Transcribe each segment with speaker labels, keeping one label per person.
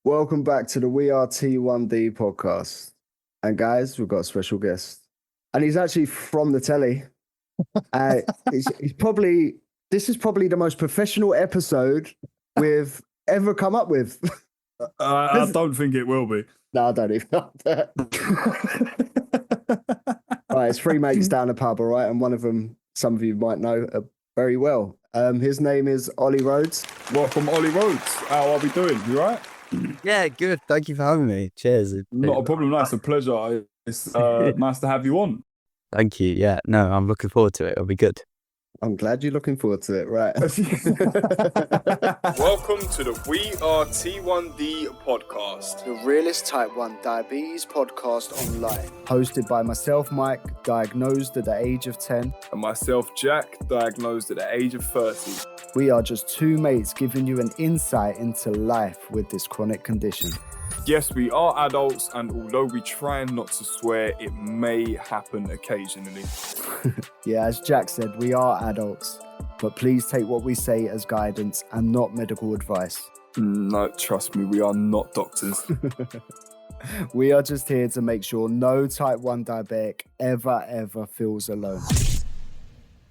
Speaker 1: Welcome back to the We Are T1D podcast. And guys, we've got a special guest. And he's actually from the telly. Uh, he's probably, this is probably the most professional episode we've ever come up with.
Speaker 2: I don't think it will be.
Speaker 1: No, I don't even know that. Right, it's three mates down the pub, all right? And one of them, some of you might know very well. His name is Olly Rhodes.
Speaker 2: Welcome, Olly Rhodes. How are we doing? You right?
Speaker 3: Yeah, good. Thank you for having me. Cheers.
Speaker 2: Not a problem. Nice, a pleasure. It's nice to have you on.
Speaker 3: Thank you. Yeah, no, I'm looking forward to it. It'll be good.
Speaker 1: I'm glad you're looking forward to it, right?
Speaker 2: Welcome to the We Are T1D podcast.
Speaker 1: The realest type 1 diabetes podcast online. Hosted by myself, Mike, diagnosed at the age of 10.
Speaker 2: And myself, Jack, diagnosed at the age of 30.
Speaker 1: We are just two mates giving you an insight into life with this chronic condition.
Speaker 2: Yes, we are adults, and although we try not to swear, it may happen occasionally.
Speaker 1: Yeah, as Jack said, we are adults, but please take what we say as guidance and not medical advice.
Speaker 2: No, trust me, we are not doctors.
Speaker 1: We are just here to make sure no type 1 diabetic ever feels alone.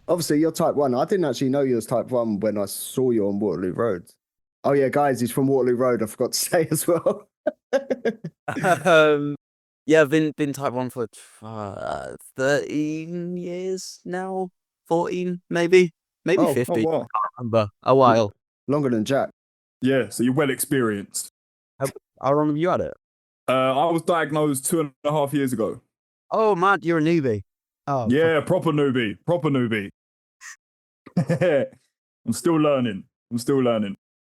Speaker 1: Obviously, you're type 1. I didn't actually know you was type 1 when I saw you on Waterloo Road. Oh yeah, guys, he's from Waterloo Road, I forgot to say as well.
Speaker 3: Yeah, I've been type 1 for 13 years now. 14, maybe 15.
Speaker 2: Oh, wow.
Speaker 3: I can't remember. A while.
Speaker 1: Longer than Jack.
Speaker 2: Yeah, so you're well experienced.
Speaker 3: How long have you had it?
Speaker 2: I was diagnosed 2.5 years ago.
Speaker 3: Oh, man, you're a newbie. Oh,
Speaker 2: Yeah, proper newbie. I'm still learning.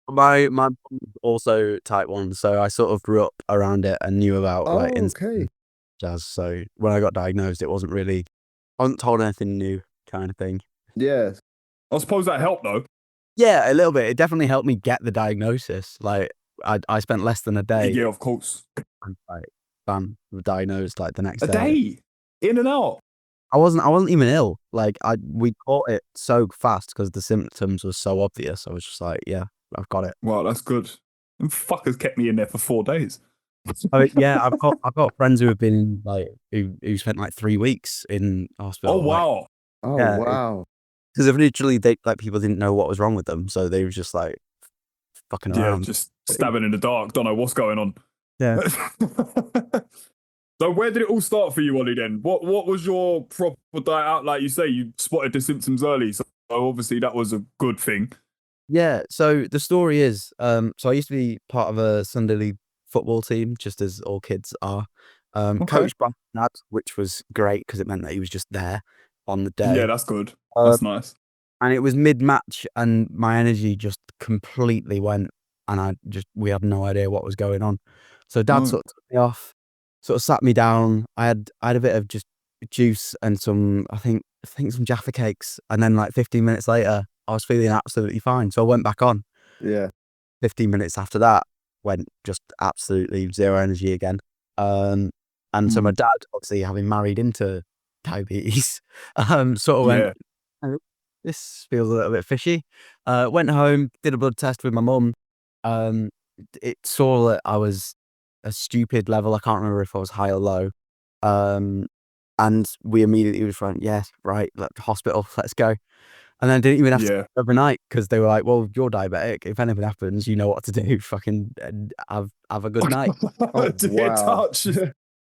Speaker 3: My mum was also type 1, so I sort of grew up around it and knew about
Speaker 1: Okay.
Speaker 3: jazz. So when I got diagnosed, I wasn't told anything new kind of thing.
Speaker 1: Yeah.
Speaker 2: I suppose that helped though.
Speaker 3: Yeah, a little bit. It definitely helped me get the diagnosis. Like I spent less than a day.
Speaker 2: Yeah, of course.
Speaker 3: And, like, bam, diagnosed like the next
Speaker 2: A day, in and out.
Speaker 3: I wasn't even ill. Like we caught it so fast because the symptoms were so obvious. I was just like, yeah, I've got it.
Speaker 2: Wow, that's good. And fuckers kept me in there for 4 days.
Speaker 3: Yeah, I've got friends who have been like who spent like 3 weeks in hospital.
Speaker 2: Oh wow.
Speaker 1: Oh,
Speaker 3: Yeah,
Speaker 1: wow.
Speaker 3: Because literally people didn't know what was wrong with them, so they were just like fucking
Speaker 2: Yeah,
Speaker 3: around.
Speaker 2: just stabbing in the dark. Don't know what's going on.
Speaker 3: Yeah.
Speaker 2: So where did it all start for you, Ollie? Then what was your proper diet out? Like you say, you spotted the symptoms early, so obviously that was a good thing.
Speaker 3: Yeah, so the story is, so I used to be part of a Sunday league football team, just as all kids are. Coached by my dad, which was great because it meant that he was just there on the day.
Speaker 2: Yeah, that's good. That's nice.
Speaker 3: And it was mid-match, and my energy just completely went, and we had no idea what was going on. So Dad sort of took me off, sort of sat me down. I had a bit of just juice and some, I think some Jaffa cakes, and then like 15 minutes later, I was feeling absolutely fine. So I went back on.
Speaker 1: Yeah.
Speaker 3: 15 minutes after that, went just absolutely zero energy again. And so my dad, obviously having married into diabetes, sort of went, oh, this feels a little bit fishy. Went home, did a blood test with my mum. It saw that I was a stupid level. I can't remember if I was high or low. And we immediately just went, yes, right, hospital, let's go. And then I didn't even have to go overnight because they were like, well, you're diabetic. If anything happens, you know what to do. Fucking have a good night.
Speaker 1: Wow.
Speaker 2: Touch.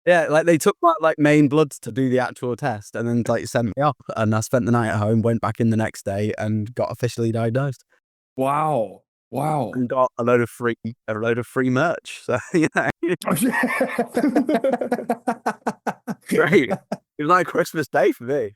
Speaker 3: Yeah, like they took my like main bloods to do the actual test and then like sent me off. And I spent the night at home, went back in the next day and got officially diagnosed.
Speaker 2: Wow.
Speaker 3: And got a load of free merch. So great. It was like Christmas Day for me.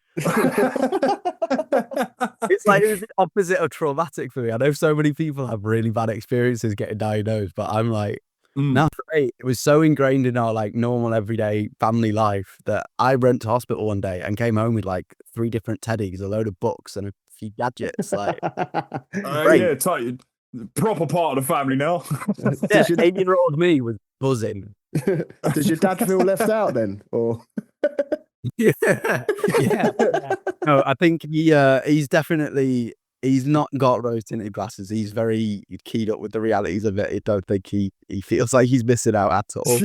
Speaker 3: It's like it was the opposite of traumatic for me. I know so many people have really bad experiences getting diagnosed, but I'm like, no, great. It was so ingrained in our like normal everyday family life that I went to hospital one day and came home with like 3 different teddies, a load of books, and a few gadgets. Like,
Speaker 2: yeah, tight. Proper part of the family now.
Speaker 3: Yeah, 18-year-old me was buzzing.
Speaker 1: Does your dad feel left out then? Or
Speaker 3: Yeah. No, I think he's definitely He's not got rose tinted glasses. He's very keyed up with the realities of it. I don't think he feels like he's missing out at all.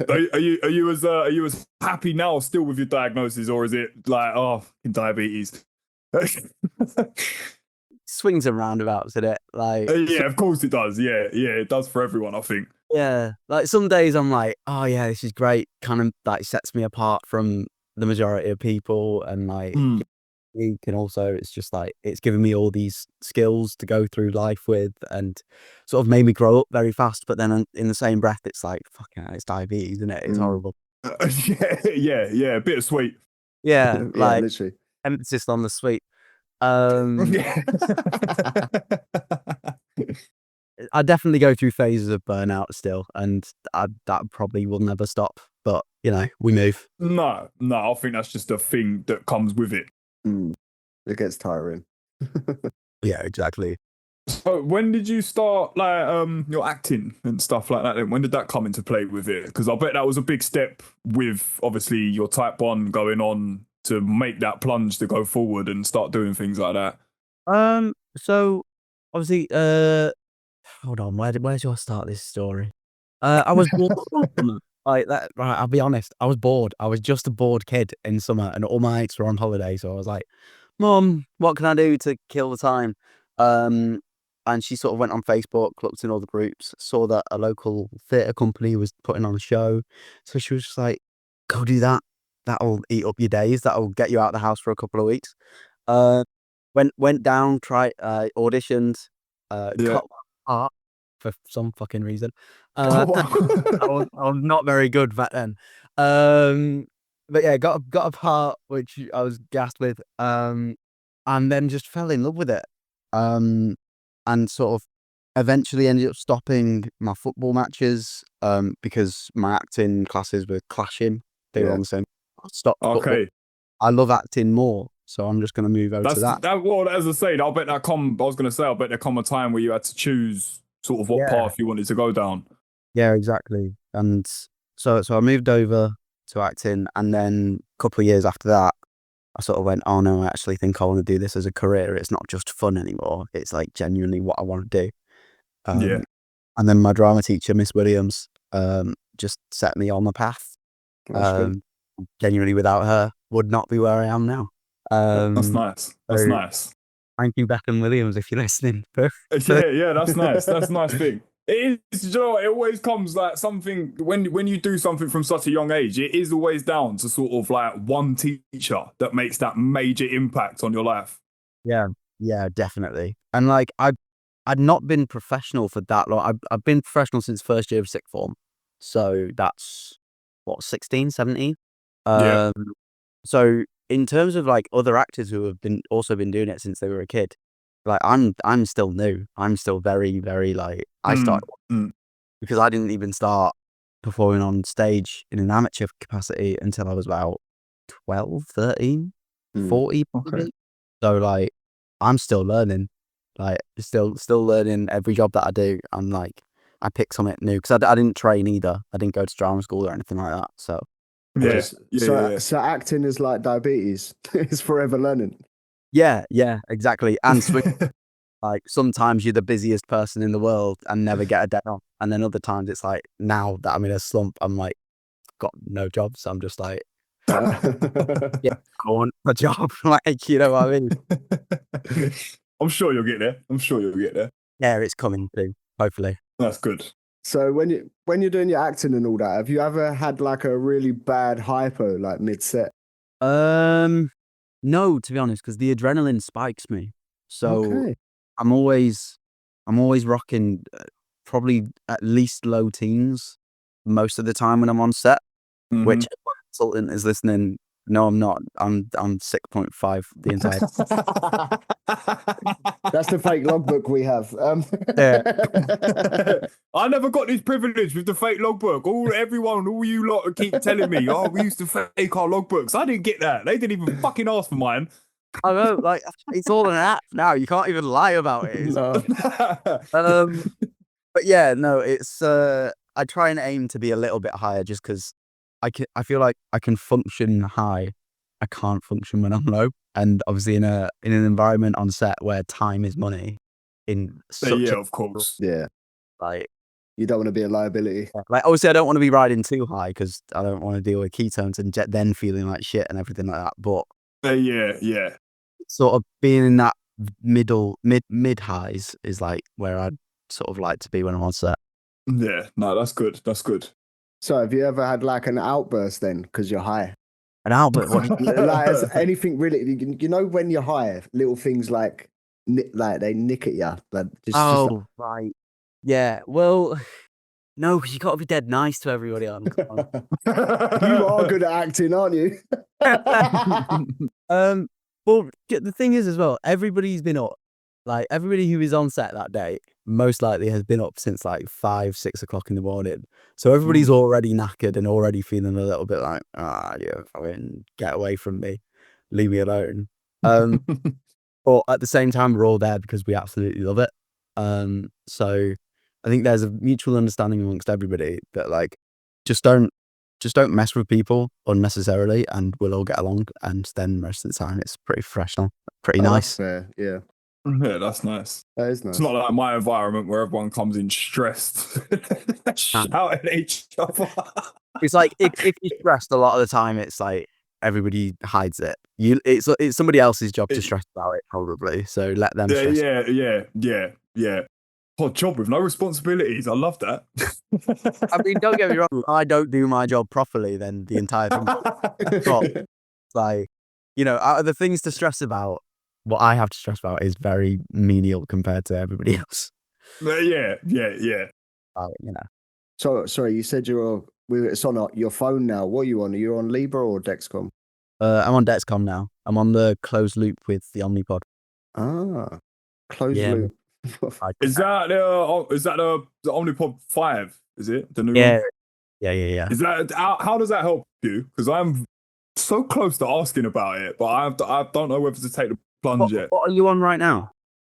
Speaker 2: Are you as happy now still with your diagnosis, or is it like, oh, diabetes?
Speaker 3: Swings and roundabouts in it. Like,
Speaker 2: Yeah, of course it does. Yeah, it does for everyone, I think.
Speaker 3: yeah, like some days I'm like, oh yeah, this is great. Kind of like sets me apart from the majority of people, and like you can also, it's just like it's given me all these skills to go through life with, and sort of made me grow up very fast. But then in the same breath, it's like, fucking hell, it's diabetes, isn't it? It's horrible.
Speaker 2: Yeah, bittersweet.
Speaker 3: Yeah, like
Speaker 1: literally.
Speaker 3: emphasis on the sweet. I definitely go through phases of burnout still, and that probably will never stop. But you know, we move.
Speaker 2: No, I think that's just a thing that comes with it.
Speaker 1: It gets tiring.
Speaker 3: Yeah, exactly.
Speaker 2: So when did you start like your acting and stuff like that? Then when did that come into play with it? Because I bet that was a big step with obviously your type 1 going on to make that plunge to go forward and start doing things like that.
Speaker 3: So obviously, hold on, where do I start this story? I was bored like that. Right, I'll be honest. I was bored. I was just a bored kid in summer, and all my mates were on holiday. So I was like, "Mum, what can I do to kill the time?" And she sort of went on Facebook, looked in all the groups, saw that a local theatre company was putting on a show. So she was just like, "Go do that. That'll eat up your days. That'll get you out of the house for a couple of weeks." Went down, auditioned, got part for some fucking reason. I was not very good back then. But yeah, got a part which I was gassed with, and then just fell in love with it. And sort of eventually ended up stopping my football matches, because my acting classes were clashing. They were on the same. Stop.
Speaker 2: Okay.
Speaker 3: I love acting more, so I'm just going to move over to that.
Speaker 2: Well, as I say, I'll bet there come a time where you had to choose sort of what path you wanted to go down.
Speaker 3: Yeah, exactly. And so I moved over to acting, and then a couple of years after that, I sort of went, oh no, I actually think I want to do this as a career. It's not just fun anymore. It's like genuinely what I want to do. And then my drama teacher, Miss Williams, just set me on the path. Genuinely, without her, would not be where I am now.
Speaker 2: That's nice. That's nice.
Speaker 3: Thank you, Beckham Williams, if you're listening.
Speaker 2: Yeah, that's nice. That's a nice thing. It is, you know, it always comes like something when you do something from such a young age, it is always down to sort of like one teacher that makes that major impact on your life.
Speaker 3: Yeah, definitely. And like I'd not been professional for that long. I've been professional since first year of sixth form. So that's what, 16, 17? So in terms of like other actors who have also been doing it since they were a kid, like I'm still new. I'm still very, very like I started because I didn't even start performing on stage in an amateur capacity until I was about 12, 13, 40. Okay. So like I'm still learning, like still learning every job that I do. I'm like I pick something new because I didn't train either. I didn't go to drama school or anything like that. So
Speaker 1: so acting is like diabetes. It's forever learning.
Speaker 3: Yeah, exactly. And like sometimes you're the busiest person in the world and never get a day off, and then other times it's like now that I'm in a slump, I'm like got no job, so I'm just like, yeah, I want a job. Like, you know what I mean?
Speaker 2: I'm sure you'll get there.
Speaker 3: Yeah, it's coming too. Hopefully.
Speaker 2: That's good.
Speaker 1: So when you're doing your acting and all that, have you ever had like a really bad hypo like mid-set?
Speaker 3: No, to be honest, because the adrenaline spikes me. So I'm always rocking probably at least low teens most of the time when I'm on set. Which if my consultant is listening, no, I'm not. I'm 6.5 the entire
Speaker 1: That's the fake logbook we have.
Speaker 2: I never got this privilege with the fake logbook. All you lot keep telling me, oh, we used to fake our logbooks. I didn't get that. They didn't even fucking ask for mine.
Speaker 3: I know, like it's all an app now. You can't even lie about it.
Speaker 1: No.
Speaker 3: But yeah, no, it's I try and aim to be a little bit higher just because I feel like I can function high I can't function when I'm low. And obviously in an environment on set where time is money, in such
Speaker 2: of course.
Speaker 1: Yeah.
Speaker 3: like
Speaker 1: You don't want to be a liability.
Speaker 3: like obviously I don't want to be riding too high because I don't want to deal with ketones and then feeling like shit and everything like that. But
Speaker 2: Yeah.
Speaker 3: sort of being in that mid highs is like where I'd sort of like to be when I'm on set.
Speaker 2: Yeah, no, that's good. That's good.
Speaker 1: So have you ever had like an outburst then because you're high?
Speaker 3: And Albert, what
Speaker 1: Like has anything really? You know when you're high, little things like they nick at you. Like
Speaker 3: oh, right. Yeah, well, no, because you got to be dead nice to everybody on.
Speaker 1: You are good at acting, aren't you?
Speaker 3: Well, the thing is as well, everybody's been up. Like everybody who is on set that day, most likely has been up since like 5, 6 o'clock in the morning. So everybody's already knackered and already feeling a little bit like, fucking get away from me, leave me alone. But at the same time, we're all there because we absolutely love it. So I think there's a mutual understanding amongst everybody that like just don't mess with people unnecessarily, and we'll all get along. And then most of the time, it's pretty professional, pretty nice.
Speaker 1: That's fair. Yeah.
Speaker 2: Yeah, that's nice.
Speaker 1: That is nice.
Speaker 2: It's not like my environment where everyone comes in stressed, shouting at each other.
Speaker 3: It's like if you're stressed a lot of the time, it's like everybody hides it. It's somebody else's job to stress about it, probably. So let them stress.
Speaker 2: Yeah. Hot job with no responsibilities. I love that.
Speaker 3: I mean, don't get me wrong. I don't do my job properly, then the entire thing. But, like, out of the things to stress about, what I have to stress about is very menial compared to everybody else.
Speaker 2: Yeah.
Speaker 1: So, sorry, you said it's on your phone now. What are you on? Are you on Libra or Dexcom?
Speaker 3: I'm on Dexcom now. I'm on the closed loop with the Omnipod.
Speaker 1: Ah, closed loop.
Speaker 2: Is that the Omnipod 5? Is it the new
Speaker 3: one?
Speaker 2: Yeah. Is that how does that help you? Because I'm so close to asking about it, but I don't know whether to take the plunge yet.
Speaker 3: What are you on right now?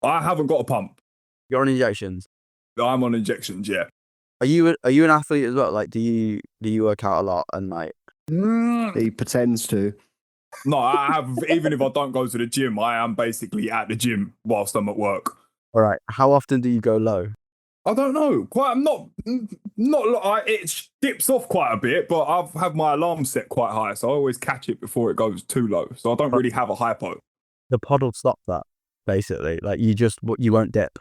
Speaker 2: I haven't got a pump.
Speaker 3: You're on injections.
Speaker 2: I'm on injections. Yeah.
Speaker 3: Are you an athlete as well? Like, do you work out a lot and like?
Speaker 1: He pretends to.
Speaker 2: No, I have. Even if I don't go to the gym, I am basically at the gym whilst I'm at work.
Speaker 3: All right. How often do you go low?
Speaker 2: I don't know. It dips off quite a bit, but I've had my alarm set quite high, so I always catch it before it goes too low. So I don't really have a hypo.
Speaker 3: The pod will stop that, basically. Like you won't dip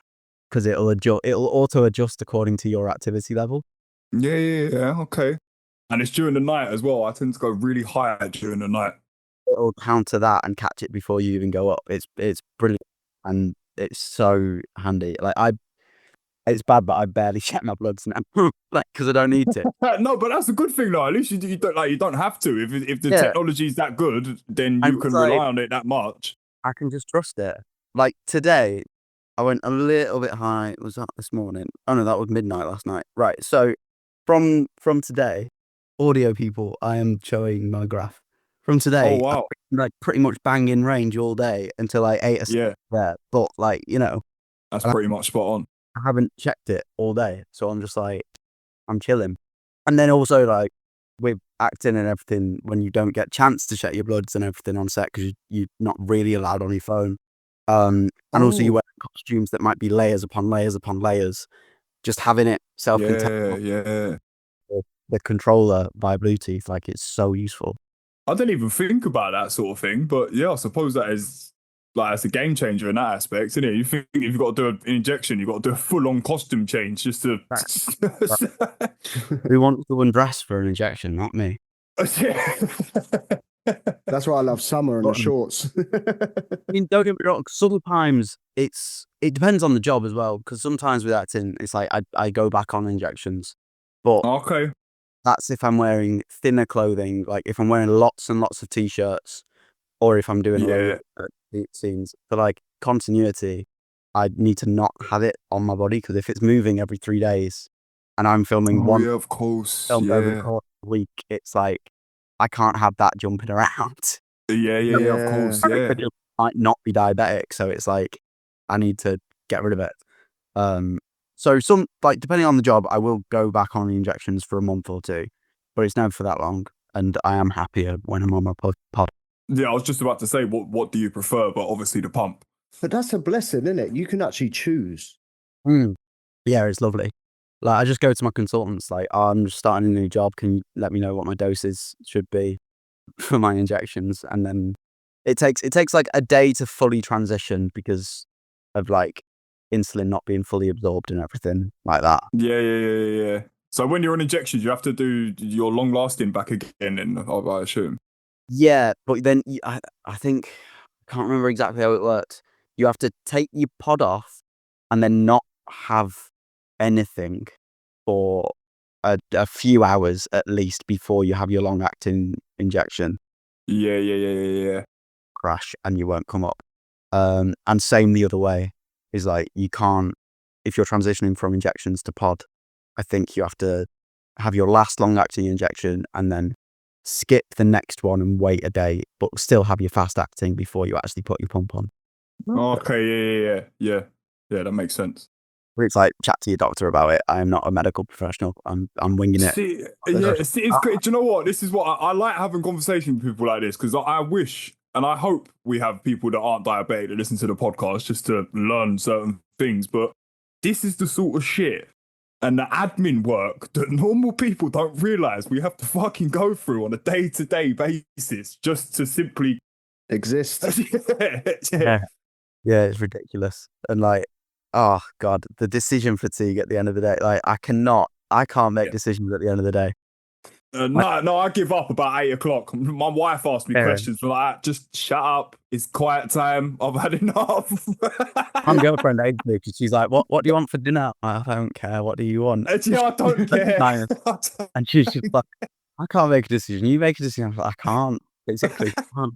Speaker 3: because it'll auto adjust according to your activity level.
Speaker 2: Yeah. Okay. And it's during the night as well. I tend to go really high during the night.
Speaker 3: It'll counter that and catch it before you even go up. It's brilliant and it's so handy. Like it's bad, but I barely check my bloods now, like because I don't need to.
Speaker 2: No, but that's a good thing, though. At least you don't have to. If the technology is that good, then you can rely on it that much.
Speaker 3: I can just trust it. Like today, I went a little bit high. Was that this morning? Oh no, that was midnight last night. Right. So from today, audio people, I am showing my graph. From today,
Speaker 2: oh wow,
Speaker 3: I'm like pretty much bang in range all day until I ate a snack there. But like
Speaker 2: that's pretty much spot on.
Speaker 3: I haven't checked it all day, so I'm just like I'm chilling. And then also like with acting and everything, when you don't get chance to check your bloods and everything on set because you're not really allowed on your phone. And also you wear costumes that might be layers upon layers upon layers. Just having it self-contained.
Speaker 2: Yeah.
Speaker 3: The controller by Bluetooth, like it's so useful.
Speaker 2: I didn't even think about that sort of thing, but yeah, I suppose that is like it's a game changer in that aspect, isn't it? You think if you've got to do an injection, you've got to do a full-on costume change just to.
Speaker 3: Who wants to undress for an injection? Not me.
Speaker 1: That's why I love summer and the shorts.
Speaker 3: I mean, don't get me wrong. Sometimes it depends on the job as well. Because sometimes with acting, it's like I go back on injections, but
Speaker 2: okay.
Speaker 3: That's if I'm wearing thinner clothing, like if I'm wearing lots and lots of t-shirts, or if I'm doing a lot of scenes. For like continuity, I need to not have it on my body because if it's moving every 3 days, and I'm filming one,
Speaker 2: of course,
Speaker 3: every quarter of a week, it's like I can't have that jumping around.
Speaker 2: Yeah, of course, yeah.
Speaker 3: I might not be diabetic, so it's like I need to get rid of it. So some like depending on the job, I will go back on the injections for a month or two, but it's never for that long, and I am happier when I'm on my pod.
Speaker 2: Yeah, I was just about to say, what do you prefer? But obviously the pump.
Speaker 1: But that's a blessing, isn't it? You can actually choose.
Speaker 3: Yeah, it's lovely. Like, I just go to my consultants, like, oh, I'm just starting a new job. Can you let me know what my doses should be for my injections? And then it takes like a day to fully transition because of like insulin not being fully absorbed and everything like that.
Speaker 2: Yeah. So when you're on injections, you have to do your long lasting back again, and I assume.
Speaker 3: Yeah, but then I think I can't remember exactly how it works. You have to take your pod off and then not have anything for a few hours at least before you have your long acting injection.
Speaker 2: Yeah.
Speaker 3: Crash and you won't come up. And same the other way is like you can't, if you're transitioning from injections to pod, I think you have to have your last long acting injection and then skip the next one and wait a day, but still have your fast acting before you actually put your pump on.
Speaker 2: Okay, yeah. That makes sense.
Speaker 3: It's like chat to your doctor about it. I am not a medical professional. I'm winging it.
Speaker 2: See, it's great. Do you know what? This is what I like having conversations with people like this, because I wish and I hope we have people that aren't diabetic that listen to the podcast just to learn certain things. But this is the sort of shit and the admin work that normal people don't realize we have to fucking go through on a day-to-day basis just to simply
Speaker 1: Exist.
Speaker 3: Yeah, it's ridiculous. And like, oh God, the decision fatigue at the end of the day. Like, I can't make decisions at the end of the day.
Speaker 2: No, I give up about 8 o'clock. My wife asked me questions like, just shut up. It's quiet time. I've had enough.
Speaker 3: My girlfriend hates me because she's like, what do you want for dinner? I don't care. What do you want?
Speaker 2: Yeah, I don't care.
Speaker 3: And she's just like, I can't make a decision. You make a decision. I'm like, I can't. Basically, I can't.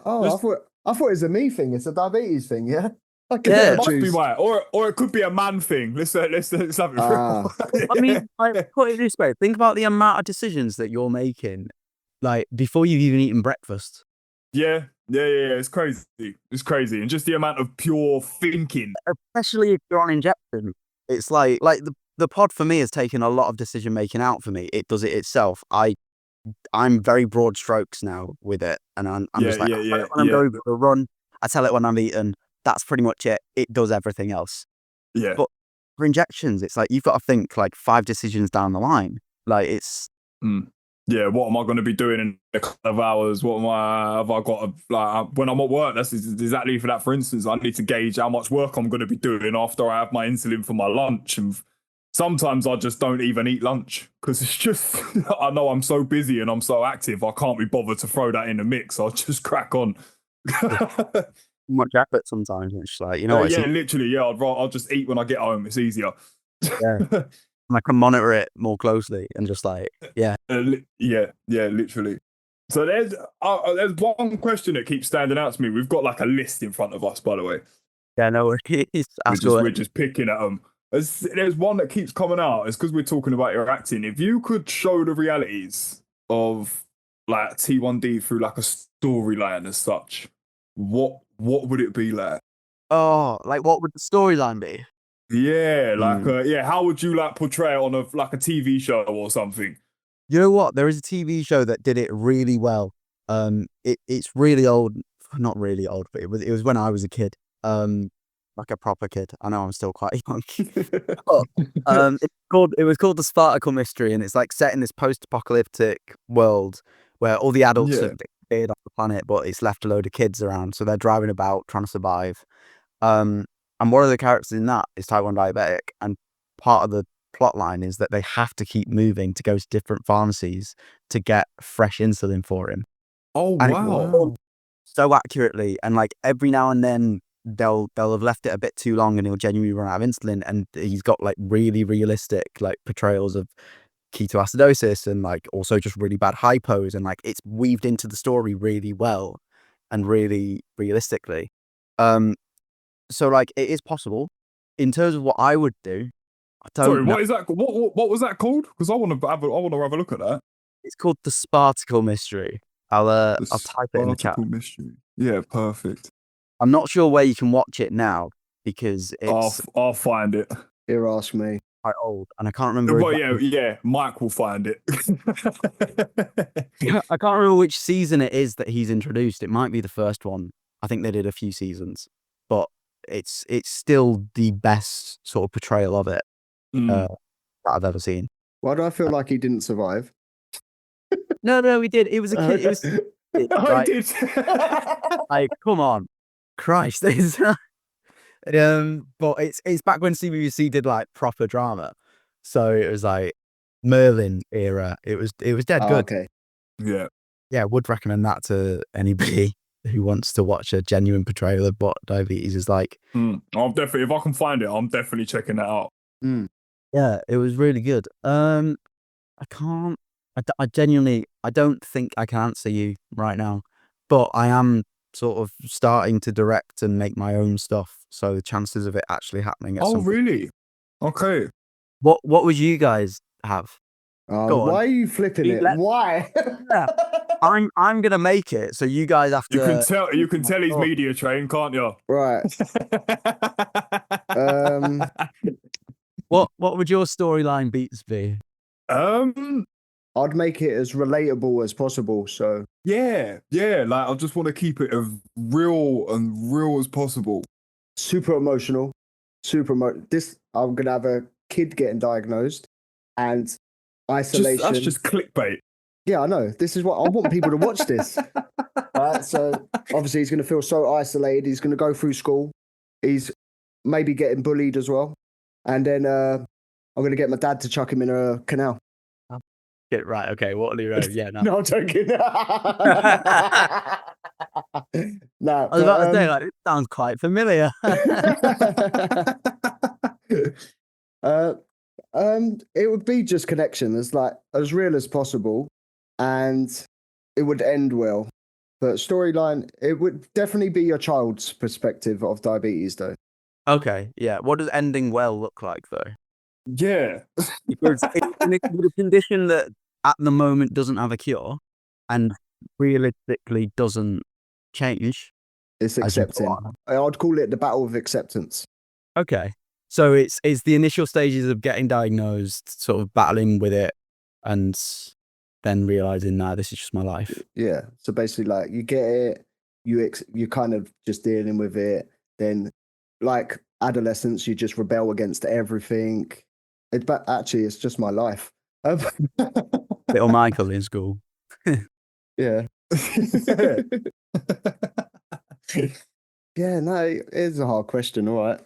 Speaker 1: I thought it was a me thing. It's a diabetes thing, yeah?
Speaker 2: It must be right. Or it could be a man thing. Let's have it real.
Speaker 3: I mean, put it this way. Think about the amount of decisions that you're making, like, before you've even eaten breakfast.
Speaker 2: Yeah. It's crazy. It's crazy. And just the amount of pure thinking.
Speaker 3: Especially if you're on injection. It's like the pod for me has taken a lot of decision making out for me. It does it itself. I'm very broad strokes now with it. And I'm just like, when I'm going for a run, I tell it when I'm eating. That's pretty much it. It does everything else.
Speaker 2: Yeah.
Speaker 3: But for injections, it's like you've got to think like 5 decisions down the line. Like it's.
Speaker 2: Yeah, what am I going to be doing in a couple of hours? Have I got to, like, when I'm at work? That's exactly for that. For instance, I need to gauge how much work I'm going to be doing after I have my insulin for my lunch. And sometimes I just don't even eat lunch because it's just, I know I'm so busy and I'm so active. I can't be bothered to throw that in the mix. I'll just crack on.
Speaker 3: Much effort sometimes. It's like, you know what?
Speaker 2: Literally. Yeah, I'll just eat when I get home. It's easier.
Speaker 3: Yeah. I can monitor it more closely and just like,
Speaker 2: literally. So there's one question that keeps standing out to me. We've got like a list in front of us, by the way.
Speaker 3: Yeah, no,
Speaker 2: we're just picking at them. There's one that keeps coming out. It's because we're talking about your acting. If you could show the realities of like T1D through like a storyline as such, what would it be like?
Speaker 3: Oh, like what would the storyline be?
Speaker 2: Yeah, like how would you like portray it on a TV show or something?
Speaker 3: You know what? There is a TV show that did it really well. It's really old, not really old, but it was when I was a kid. Like a proper kid. I know I'm still quite young. It was called The Spartacle Mystery, and it's like set in this post-apocalyptic world where all the adults have disappeared off the planet, but it's left a load of kids around, so they're driving about trying to survive. And one of the characters in that is type 1 diabetic, and part of the plot line is that they have to keep moving to go to different pharmacies to get fresh insulin for him.
Speaker 2: Oh,
Speaker 3: and
Speaker 2: wow.
Speaker 3: So accurately, and like every now and then they'll have left it a bit too long and he'll genuinely run out of insulin, and he's got like really realistic like portrayals of ketoacidosis and like also just really bad hypos, and like it's weaved into the story really well and really realistically. So like it is possible. In terms of what I would do, I don't know.
Speaker 2: What is that? What was that called? Because I want to have a look at that.
Speaker 3: It's called The Spartacle Mystery. I'll type it in the chat.
Speaker 2: Mystery. Yeah, perfect.
Speaker 3: I'm not sure where you can watch it now because it's.
Speaker 2: I'll find it.
Speaker 1: Here, ask me.
Speaker 3: quite old, and I can't remember.
Speaker 2: Well, yeah, Mike will find it.
Speaker 3: I can't remember which season it is that he's introduced. It might be the first one. I think they did a few seasons, but it's still the best sort of portrayal of it that I've ever seen.
Speaker 1: Why do I feel like he didn't survive?
Speaker 3: No, we did. It was a kid. It was.
Speaker 2: I did.
Speaker 3: Like, come on, Christ! But it's back when CBBC did like proper drama, so it was like Merlin era. It was dead good.
Speaker 1: Okay.
Speaker 2: Yeah,
Speaker 3: would recommend that to anybody who wants to watch a genuine portrayal of what diabetes is like.
Speaker 2: I'm definitely, if I can find it, I'm definitely checking that out.
Speaker 3: Yeah, it was really good. I genuinely, I don't think I can answer you right now, but I am sort of starting to direct and make my own stuff. So the chances of it actually happening at some point.
Speaker 2: Really? Okay.
Speaker 3: What would you guys have?
Speaker 1: Why are you flipping it? Why?
Speaker 3: Yeah. I'm gonna make it, so you guys have to.
Speaker 2: You can tell he's media trained, can't you?
Speaker 1: Right.
Speaker 3: What would your storyline beats be?
Speaker 1: I'd make it as relatable as possible. So
Speaker 2: yeah. Like I just want to keep it as real as possible.
Speaker 1: Super emotional. I'm gonna have a kid getting diagnosed and isolation.
Speaker 2: That's just clickbait.
Speaker 1: Yeah, I know. This is what I want people to watch this. Right. So obviously he's gonna feel so isolated. He's gonna go through school. He's maybe getting bullied as well. And then I'm gonna get my dad to chuck him in a canal.
Speaker 3: Right, okay, Waterloo Road, yeah, no.
Speaker 1: No, I'm joking. No,
Speaker 3: I was about to say, like, it sounds quite familiar.
Speaker 1: It would be just connection, as real as possible, and it would end well. But storyline, it would definitely be your child's perspective of diabetes, though.
Speaker 3: Okay, yeah. What does ending well look like, though?
Speaker 2: Yeah.
Speaker 3: Because with a condition that at the moment doesn't have a cure and realistically doesn't change.
Speaker 1: It's accepting. I'd call it the battle of acceptance.
Speaker 3: Okay. So it's the initial stages of getting diagnosed, sort of battling with it, and then realizing, nah, this is just my life.
Speaker 1: Yeah. So basically, like, you get it, you're kind of just dealing with it. Then, like adolescence, you just rebel against everything. But actually, it's just my life.
Speaker 3: Little Michael in school.
Speaker 1: Yeah. Yeah, no, it is a hard question, all right.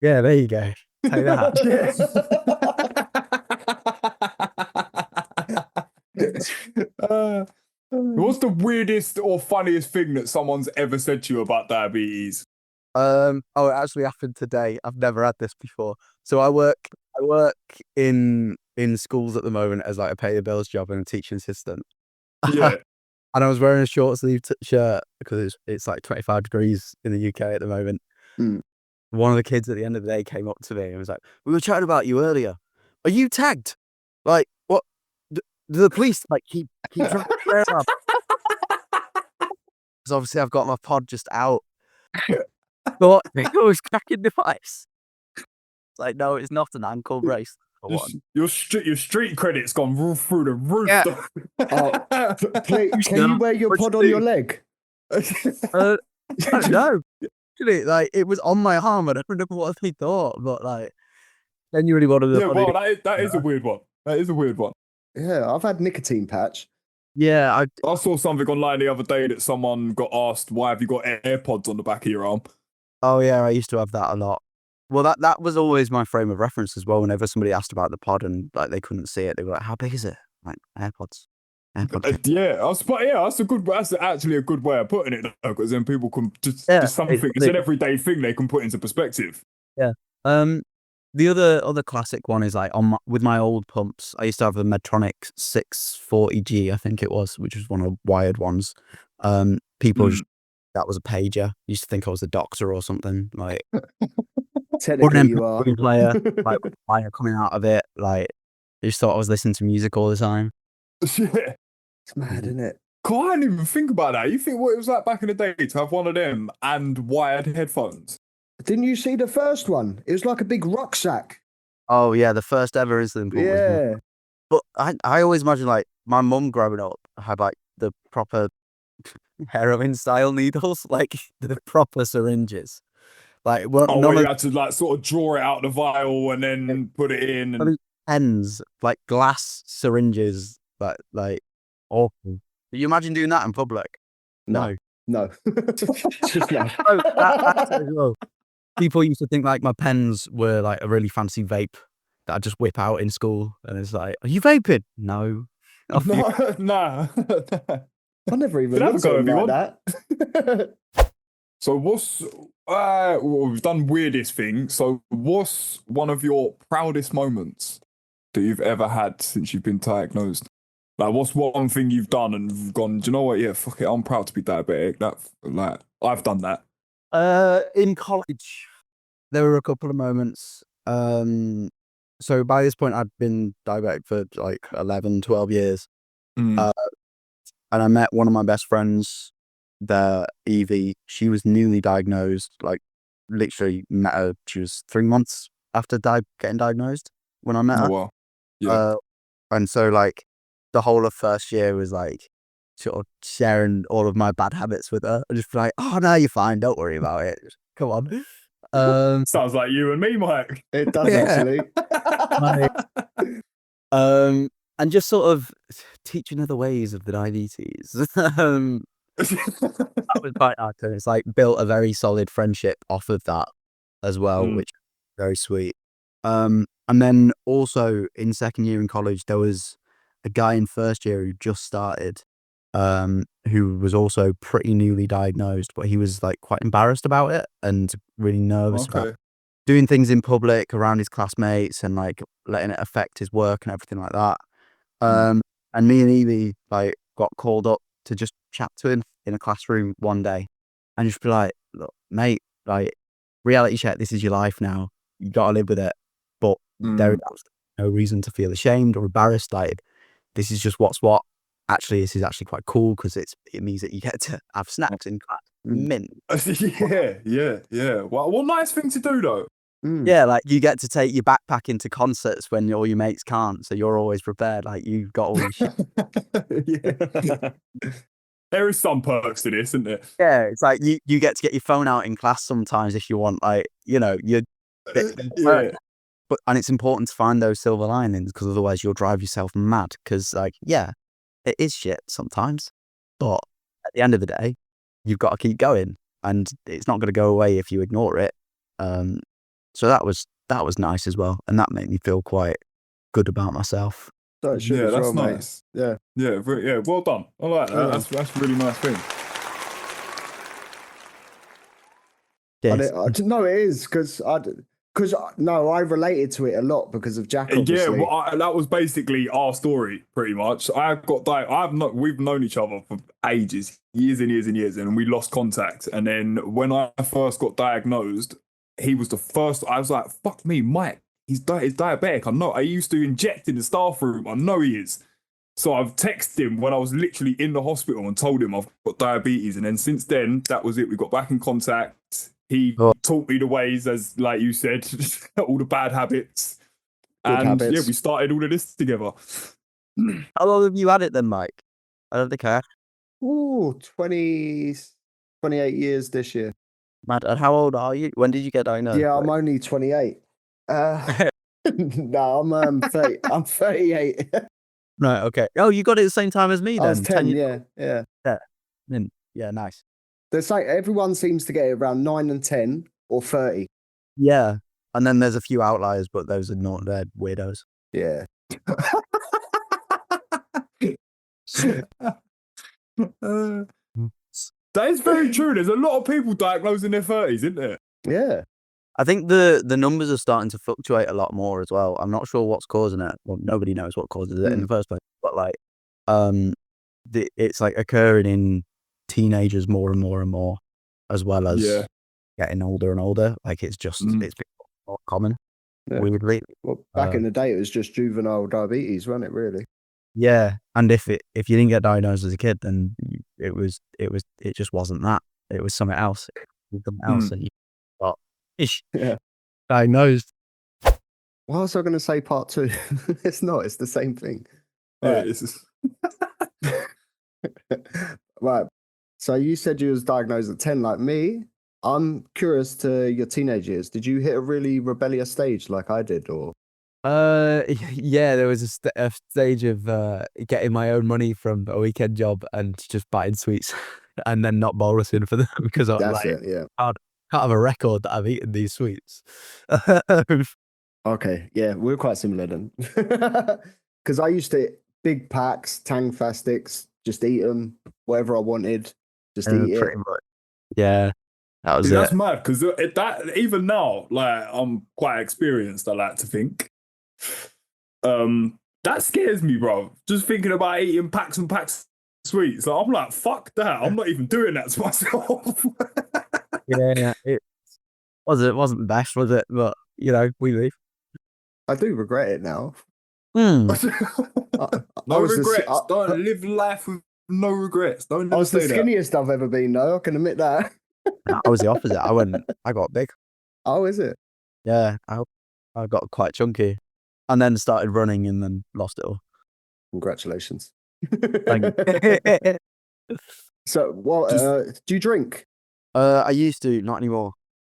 Speaker 3: Yeah, there you go. Take that.
Speaker 2: What's the weirdest or funniest thing that someone's ever said to you about diabetes?
Speaker 3: It actually happened today. I've never had this before. So I work in schools at the moment as like a pay the bills job and a teaching assistant.
Speaker 2: Yeah.
Speaker 3: And I was wearing a short sleeve shirt because it's like 25 degrees in the UK at the moment. One of the kids at the end of the day came up to me and was like, "We were chatting about you earlier. Are you tagged? Like, what? Do the police like keep trying to flare up?" Because obviously I've got my pod just out. But it was cracking device. It's like, no, it's not an ankle brace.
Speaker 2: Your street credit's gone through the roof.
Speaker 1: Yeah. Can you wear your pod on your leg?
Speaker 3: I don't know. Actually, like, it was on my arm. I don't know what they thought, but like, genuinely one of the.
Speaker 2: Yeah, well, that is a weird one. That is a weird one.
Speaker 1: Yeah, I've had nicotine patch.
Speaker 3: Yeah,
Speaker 2: I saw something online the other day that someone got asked, "Why have you got AirPods on the back of your arm?"
Speaker 3: Oh yeah, I used to have that a lot. Well, that was always my frame of reference as well. Whenever somebody asked about the pod and like they couldn't see it, they were like, "How big is it?" Like AirPods. That's
Speaker 2: actually a good way of putting it, because then people can just something. It's an everyday thing they can put into perspective.
Speaker 3: Yeah. The other classic one is like with my old pumps. I used to have a Medtronic 640G, I think it was, which was one of the wired ones. People that was a pager. Used to think I was a doctor or something. Like,
Speaker 1: technically you are.
Speaker 3: Player, like wire coming out of it. Like, I just thought I was listening to music all the time.
Speaker 2: Yeah.
Speaker 1: It's mad, isn't it?
Speaker 2: God, I didn't even think about that. You think what it was like back in the day to have one of them and wired headphones?
Speaker 1: Didn't you see the first one? It was like a big rucksack.
Speaker 3: Oh yeah, the first ever insulin pump was.
Speaker 1: Yeah.
Speaker 3: But I always imagine like my mum growing up had like the proper heroin style needles, like the proper syringes. Like well,
Speaker 2: Oh,
Speaker 3: none
Speaker 2: where
Speaker 3: of
Speaker 2: you had to like sort of draw it out the vial and then put it in. And
Speaker 3: pens, like glass syringes, like awful. Can you imagine doing that in public? No.
Speaker 1: No. Just no.
Speaker 3: Oh, that's it as well. People used to think like my pens were like a really fancy vape that I just whip out in school, and it's like, are you vaping? No. Off you-
Speaker 2: no, nah.
Speaker 1: I never even
Speaker 2: Can have a
Speaker 1: looked at
Speaker 2: go
Speaker 1: him
Speaker 2: if you
Speaker 1: like
Speaker 2: want.
Speaker 1: that.
Speaker 2: So what's well, we've done weirdest thing. So what's one of your proudest moments that you've ever had since you've been diagnosed? Like, what's one thing you've done and you've gone, do you know what? Yeah, fuck it. I'm proud to be diabetic. That, like, I've done that.
Speaker 3: In college, there were a couple of moments. So by this point, I'd been diabetic for like 11, 12 years.
Speaker 2: Mm.
Speaker 3: And I met one of my best friends there, Evie. She was newly diagnosed, like literally met her. She was 3 months after getting diagnosed when I met her.
Speaker 2: Oh, wow. Yeah.
Speaker 3: And so like the whole of first year was like sort of sharing all of my bad habits with her. I just be like, oh no, you're fine. Don't worry about it. Come on.
Speaker 2: Sounds like you and me, Mike.
Speaker 1: It does
Speaker 3: Yeah.
Speaker 1: actually.
Speaker 3: And just sort of teaching her the ways of the diabetes. That was quite nice. And it's like built a very solid friendship off of that as well, which is very sweet. And then also in second year in college, there was a guy in first year who just started, who was also pretty newly diagnosed, but he was like quite embarrassed about it and really nervous about doing things in public around his classmates and like letting it affect his work and everything like that. And me and Evie like got called up to just chat to him in a classroom one day and just be like, look, mate, like reality check, this is your life now. You gotta live with it. But there's no reason to feel ashamed or embarrassed. Like this is just what's what. Actually, this is actually quite cool because it means that you get to have snacks in class. Mint.
Speaker 2: Yeah. What nice thing to do though.
Speaker 3: Yeah, like you get to take your backpack into concerts when all your mates can't, so you're always prepared. Like you've got all these shit.
Speaker 2: Yeah. There is some perks to this, isn't there?
Speaker 3: Yeah, it's like you get to get your phone out in class sometimes if you want. Like you
Speaker 2: Yeah.
Speaker 3: But and it's important to find those silver linings because otherwise you'll drive yourself mad. Because like yeah, it is shit sometimes, but at the end of the day, you've got to keep going, and it's not going to go away if you ignore it. So that was nice as well, and that made me feel quite good about myself.
Speaker 1: That should
Speaker 2: Yeah,
Speaker 1: as
Speaker 2: that's
Speaker 1: well, mate.
Speaker 2: nice.
Speaker 1: Yeah.
Speaker 2: Yeah. Well done. I like that.
Speaker 1: Yeah.
Speaker 2: That's a really nice thing.
Speaker 3: Yes.
Speaker 1: No, it is because I related to it a lot because of Jack. Obviously.
Speaker 2: Yeah, well, that was basically our story, pretty much. I got we've known each other for ages, years and years and years, and we lost contact. And then when I first got diagnosed, he was the first. I was like, "Fuck me, Mike. He's diabetic. I know. I used to inject in the staff room. I know he is." So I've texted him when I was literally in the hospital and told him I've got diabetes. And then since then, that was it. We got back in contact. He taught me the ways, as like you said, all the bad habits.
Speaker 1: Good habits.
Speaker 2: Yeah, we started all of this together.
Speaker 3: How long have you had it then, Mike? I don't think I have.
Speaker 1: Ooh, 28 years this year.
Speaker 3: Mad. And how old are you? When did you get diagnosed?
Speaker 1: Yeah, I'm only 28. No, I'm 30. I'm 38.
Speaker 3: Right. Okay. Oh, you got it at the same time as me then.
Speaker 1: I was 10.
Speaker 3: years.
Speaker 1: Yeah.
Speaker 3: Yeah. Nice.
Speaker 1: There's like everyone seems to get it around 9 and 10 or 30.
Speaker 3: Yeah. And then there's a few outliers, but those are not they're weirdos.
Speaker 1: Yeah.
Speaker 2: That is very true. There's a lot of people diagnosed in their 30s, isn't there?
Speaker 1: Yeah.
Speaker 3: I think the numbers are starting to fluctuate a lot more as well. I'm not sure what's causing it. Well, nobody knows what causes it in the first place. But like, it's like occurring in teenagers more and more and more, as well as getting older and older. Like it's just it's become more common.
Speaker 1: Yeah.
Speaker 3: Weirdly.
Speaker 1: Well, back in the day, it was just juvenile diabetes, wasn't it? Really?
Speaker 3: Yeah, and if you didn't get diagnosed as a kid, then it just wasn't that. It was something else. It was something else, and you got diagnosed.
Speaker 1: What was I going to say? Part 2. It's not. It's the same thing.
Speaker 2: Yeah,
Speaker 1: Right.
Speaker 2: it's just...
Speaker 1: Right. So you said you was diagnosed at 10, like me. I'm curious to your teenage years. Did you hit a really rebellious stage like I did, or?
Speaker 3: Yeah, there was a stage of getting my own money from a weekend job and just buying sweets and then not bolusing for them because I'm
Speaker 1: That's
Speaker 3: like,
Speaker 1: it. Yeah.
Speaker 3: can't have a record that I've eaten these sweets.
Speaker 1: Okay. Yeah, we're quite similar then. Because I used to big packs, Tang Fastics, just eat them, whatever I wanted, just eat it.
Speaker 3: Pretty much. Yeah, that was
Speaker 2: See,
Speaker 3: it.
Speaker 2: that's mad because that even now, like I'm quite experienced. I like to think. That scares me, bro. Just thinking about eating packs and packs of sweets. Like, I'm like, fuck that. I'm not even doing that to myself.
Speaker 3: Yeah, it wasn't the best, was it? But you know, we leave.
Speaker 1: I do regret it now.
Speaker 2: No
Speaker 1: I was
Speaker 2: regrets. Don't live life with no regrets. Don't
Speaker 1: I was the
Speaker 2: say that.
Speaker 1: skinniest I've ever been, though. I can admit that.
Speaker 3: I was the opposite. I got big.
Speaker 1: Oh, is it?
Speaker 3: Yeah, I got quite chunky, and then started running, and then lost it all.
Speaker 1: Congratulations.
Speaker 3: Thank you.
Speaker 1: So, what do you drink?
Speaker 3: I used to, not anymore.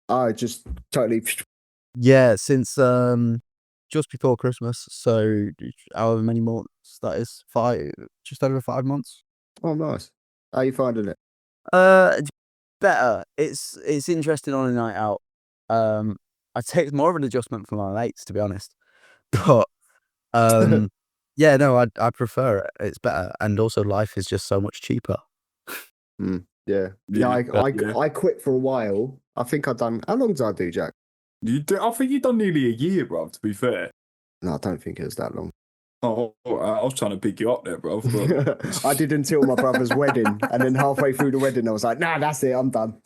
Speaker 1: I just totally.
Speaker 3: Yeah, since just before Christmas, so however many months that is, just over 5 months.
Speaker 1: Oh, nice. How are you finding it?
Speaker 3: It's better. It's interesting on a night out. I'd say it's more of an adjustment for my mates, to be honest. But yeah, no, I prefer it. It's better, and also life is just so much cheaper.
Speaker 1: Yeah. I quit for a while. I think I've done. How long did I do, Jack?
Speaker 2: I think you've done nearly a year, bro. To be fair.
Speaker 1: No, I don't think it was that long.
Speaker 2: Oh, I was trying to pick you up there, bro. But...
Speaker 1: I did until my brother's wedding, and then halfway through the wedding, I was like, "Nah, that's it. I'm done."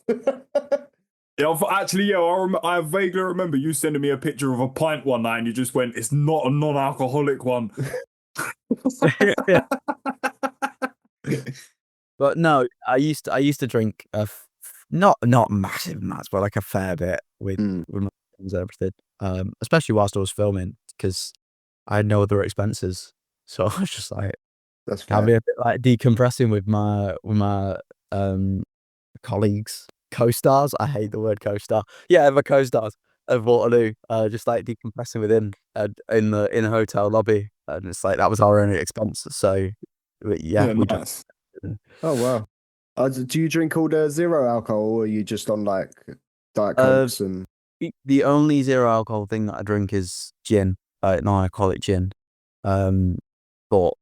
Speaker 2: Yeah, actually, yeah, I vaguely remember you sending me a picture of a pint one night, and you just went, "It's not a non-alcoholic one."
Speaker 3: But no, I used to drink not massive amounts, but like a fair bit with my friends and everything. Especially whilst I was filming, because I had no other expenses, so I was just like,
Speaker 1: That's
Speaker 3: can
Speaker 1: fair.
Speaker 3: be a bit like decompressing with my colleagues, co-stars. I hate the word co-star. Yeah, my co-stars of Waterloo, just like decompressing with him in a hotel lobby, and it's like that was our only expense. So yeah, we
Speaker 2: nice.
Speaker 1: Oh wow! Do you drink all the zero alcohol, or are you just on like Diet Cokes and?
Speaker 3: The only zero alcohol thing that I drink is gin, non-alcoholic gin. But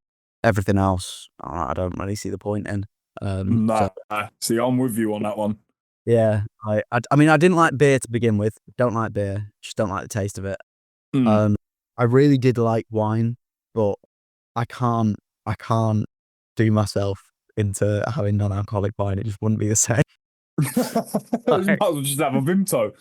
Speaker 3: everything else, I don't really see the point in.
Speaker 2: See, I'm with you on that one.
Speaker 3: Yeah, I mean, I didn't like beer to begin with. Don't like beer. Just don't like the taste of it. I really did like wine, but I can't do myself into having non-alcoholic wine. It just wouldn't be the same.
Speaker 2: You might as well just have a Vimto.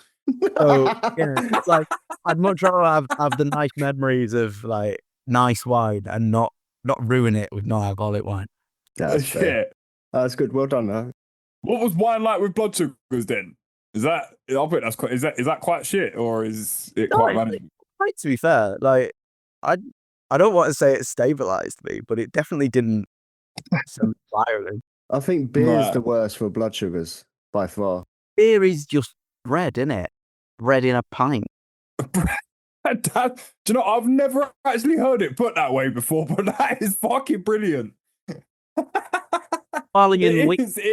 Speaker 3: So yeah, it's like I'd much rather have the nice memories of like nice wine and not ruin it with non-alcoholic wine.
Speaker 1: That's fair. That's good. Well done, though.
Speaker 2: What was wine like with blood sugars then? Is that? I bet that's quite. Is that quite shit, or is it quite manageable?
Speaker 3: Right, to be fair, like I don't want to say it stabilized me, but it definitely didn't.
Speaker 1: I think beer is the worst for blood sugars by far.
Speaker 3: Beer is just bread, isn't it? Bread in a pint.
Speaker 2: Do you know? I've never actually heard it put that way before, but that is fucking brilliant. It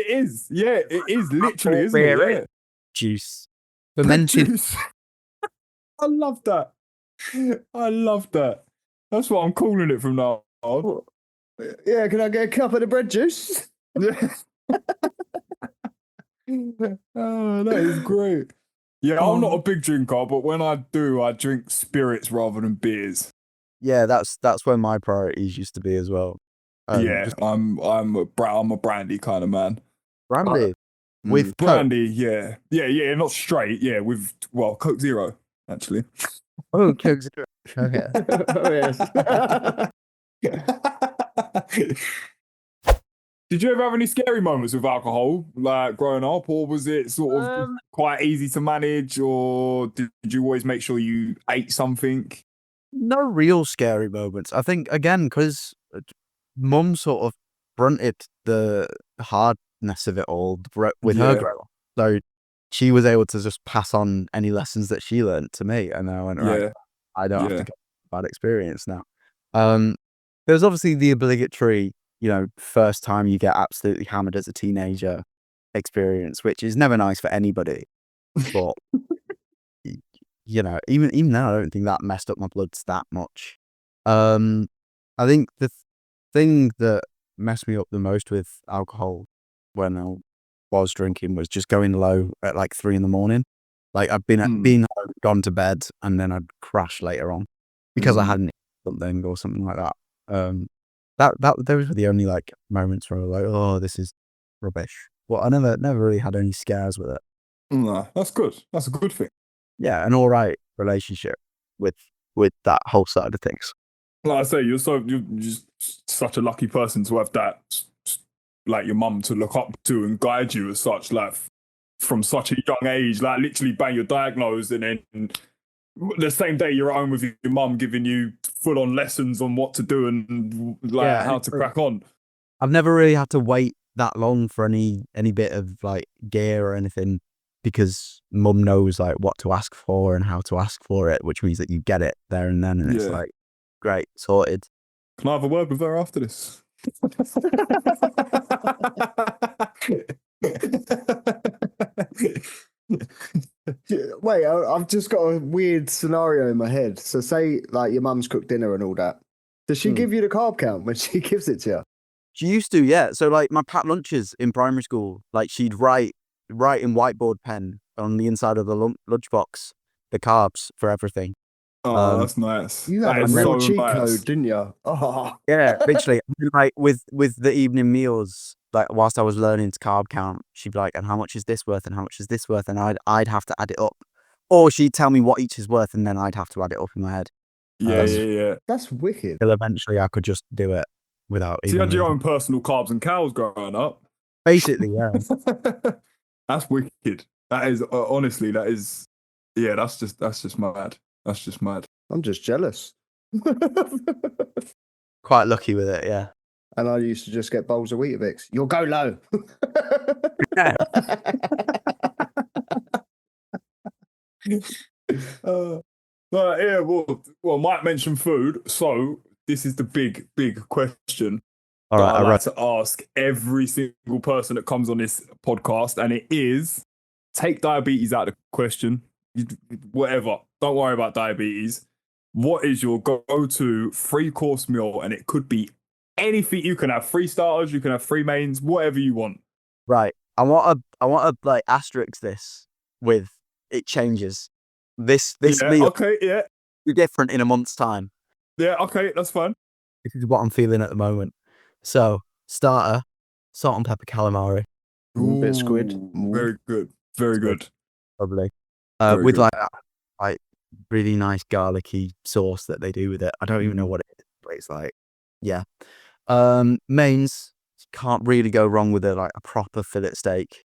Speaker 2: is. Yeah, it is literally, isn't it? Yeah.
Speaker 3: Juice. Fermented.
Speaker 2: Juice. I love that. That's what I'm calling it from now on.
Speaker 1: Yeah, can I get a cup of the bread juice?
Speaker 2: Oh, that is great. Yeah, I'm not a big drinker, but when I do, I drink spirits rather than beers.
Speaker 3: Yeah, that's where my priorities used to be as well.
Speaker 2: I'm a brandy kind of man.
Speaker 3: Brandy with
Speaker 2: brandy, Coke. yeah, not straight, yeah, with Coke Zero actually.
Speaker 3: Oh, Coke Zero. Okay.
Speaker 1: Oh,
Speaker 2: yes. Did you ever have any scary moments with alcohol, like growing up, or was it sort of quite easy to manage, or did you always make sure you ate something?
Speaker 3: No real scary moments. I think, again, because mum sort of fronted the hardness of it all with her
Speaker 2: Yeah.
Speaker 3: growth. So she was able to just pass on any lessons that she learned to me. And I went, right,
Speaker 2: Yeah.
Speaker 3: I don't have to
Speaker 2: Yeah.
Speaker 3: get a bad experience now. There's obviously the obligatory, first time you get absolutely hammered as a teenager experience, which is never nice for anybody. But even then, I don't think that messed up my bloods that much. I think the thing that messed me up the most with alcohol when I was drinking was just going low at like 3 a.m. Like I'd been gone to bed and then I'd crash later on because I hadn't eaten something or something like that. Those were the only like moments where I was like, oh, this is rubbish. But I never really had any scares with it.
Speaker 2: Nah, that's good. That's a good thing.
Speaker 3: Yeah, an all right relationship with that whole side of things.
Speaker 2: Like I say, you're just such a lucky person to have that, like your mum to look up to and guide you as such, like from such a young age. Like literally, bang, you're diagnosed, and then the same day you're at home with your mum giving you full on lessons on what to do and like how to crack on.
Speaker 3: I've never really had to wait that long for any bit of like gear or anything, because mum knows like what to ask for and how to ask for it, which means that you get it there and then, and it's like, great, sorted.
Speaker 2: Can I have a word with her after this?
Speaker 1: Wait, I've just got a weird scenario in my head. So say like your mum's cooked dinner and all that. Does she give you the carb count when she gives it to you?
Speaker 3: She used to, yeah. So like my packed lunches in primary school, like she'd write in whiteboard pen on the inside of the lunchbox the carbs for everything.
Speaker 2: Oh, that's nice.
Speaker 1: You had a real cheat code, didn't you? Oh.
Speaker 3: Yeah, literally. Like with the evening meals, like whilst I was learning to carb count, she'd be like, and how much is this worth? And how much is this worth? And I'd have to add it up. Or she'd tell me what each is worth, and then I'd have to add it up in my head.
Speaker 2: Yeah.
Speaker 1: That's wicked.
Speaker 3: Till eventually I could just do it without
Speaker 2: So you had your own personal carbs and cows growing up?
Speaker 3: Basically, yeah.
Speaker 2: That's wicked. That is, honestly, that is, yeah, that's just mad. That's just mad.
Speaker 1: I'm just jealous.
Speaker 3: Quite lucky with it, yeah.
Speaker 1: And I used to just get bowls of Weetabix. You'll go low.
Speaker 2: But yeah, well, Mike mentioned food, so this is the big question.
Speaker 3: All right,
Speaker 2: I like to ask every single person that comes on this podcast, and it is: take diabetes out of the question. Whatever, don't worry about diabetes. What is your go-to 3-course meal? And it could be anything. You can have 3 starters, you can have 3 mains, whatever you want.
Speaker 3: Right. I want to like asterisk this with it changes. This meal
Speaker 2: okay, yeah,
Speaker 3: be different in a month's time.
Speaker 2: Yeah, okay, that's fine.
Speaker 3: This is what I'm feeling at the moment. So, starter, salt and pepper calamari.
Speaker 1: Bit of squid.
Speaker 2: Very good. Very good.
Speaker 3: Probably.
Speaker 2: Very
Speaker 3: with
Speaker 2: good.
Speaker 3: like really nice garlicky sauce that they do with it. I don't even know what it is, but it's like, yeah. Mains, can't really go wrong with a proper fillet steak.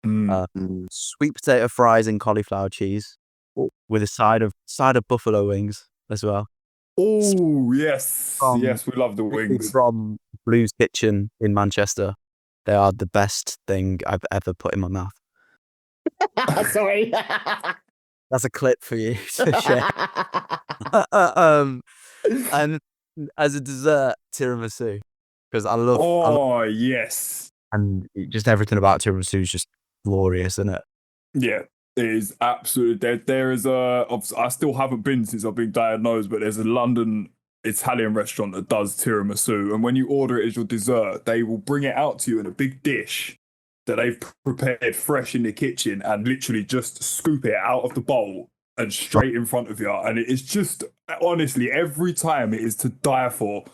Speaker 3: Sweet potato fries and cauliflower cheese with a side of buffalo wings as well.
Speaker 2: Oh, yes. Yes, we love the wings.
Speaker 3: From Blue's Kitchen in Manchester. They are the best thing I've ever put in my mouth.
Speaker 1: Sorry.
Speaker 3: That's a clip for you to share. And as a dessert, tiramisu. Because I love
Speaker 2: yes.
Speaker 3: And just everything about tiramisu is just glorious, isn't it?
Speaker 2: Yeah, it is absolutely. There is I still haven't been since I've been diagnosed, but there's a London Italian restaurant that does tiramisu, and when you order it as your dessert, they will bring it out to you in a big dish that they've prepared fresh in the kitchen, and literally just scoop it out of the bowl and straight in front of you. And it is just, honestly, every time it is to die for.